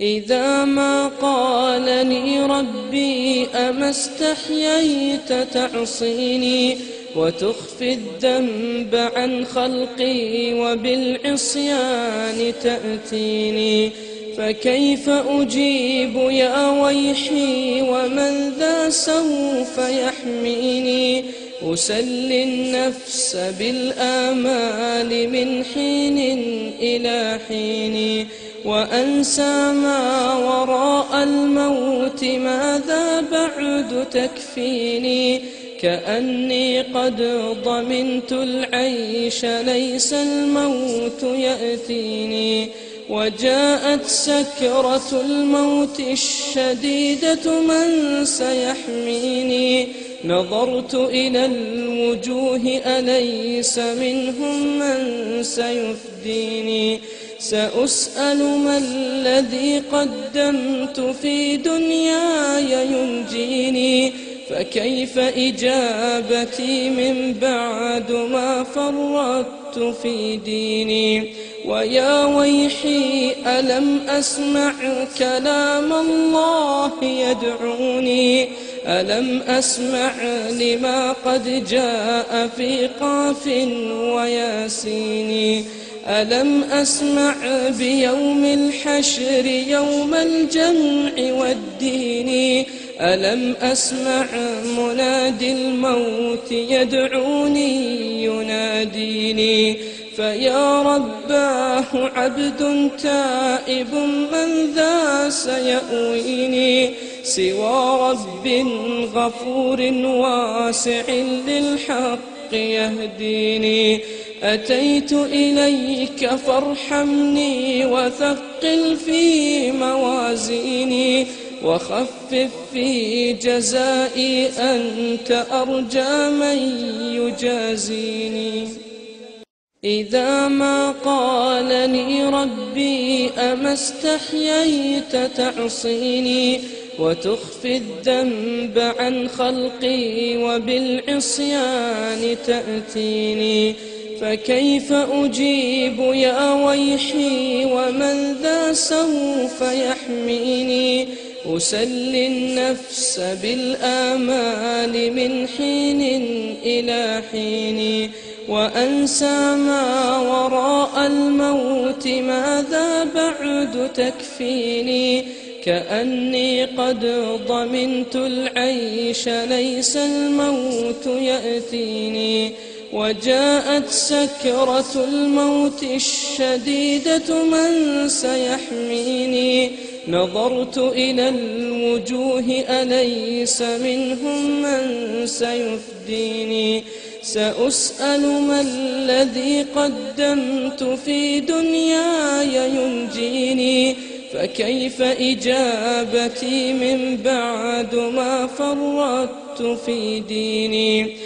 إذا ما قال لي ربي أما استحييت تعصيني وتخفي الذنب عن خلقي وبالعصيان تأتيني، فكيف أجيب يا ويحي ومن ذا سوف يحميني؟ أسلي النفس بالآمال من حين إلى حين، وأنسى ما وراء الموت ماذا بعد تكفيني؟ كأني قد ضمنت العيش ليس الموت يأتيني، وجاءت سكرة الموت الشديدة من سيحميني؟ نظرت إلى الوجوه أليس منهم من سيفديني؟ سأسأل ما الذي قدمت في دنياي ينجيني، فكيف إجابتي من بعد ما فرطت في ديني؟ ويا ويحي ألم أسمع كلام الله يدعوني؟ ألم أسمع لما قد جاء في قاف وياسين؟ ألم أسمع بيوم الحشر يوم الجمع والدين؟ ألم أسمع منادي الموت يدعوني يناديني؟ فيا رباه عبد تائب من ذا سيأويني؟ سوى رب غفور واسع للحق يهديني. أتيت إليك فارحمني وثقل في موازيني، وخفف في جزائي أنت أرجى من يجازيني. إذا ما قال لي ربي أما استحييت تعصيني وتخفي الذنب عن خلقي وبالعصيان تأتيني، فكيف أجيب يا ويحي ومن ذا سوف يحميني؟ أسلي النفس بالآمال من حين إلى حين، وأنسى ما وراء الموت ماذا بعد تكفيني؟ كأني قد ضمنت العيش ليس الموت يأتيني، وجاءت سكرة الموت الشديدة من سيحميني؟ نظرت إلى الوجوه أليس منهم من سيفديني؟ سأسأل ما الذي قدمت في دنياي ينجيني، فكيف إجابتي من بعد ما فرطت في ديني؟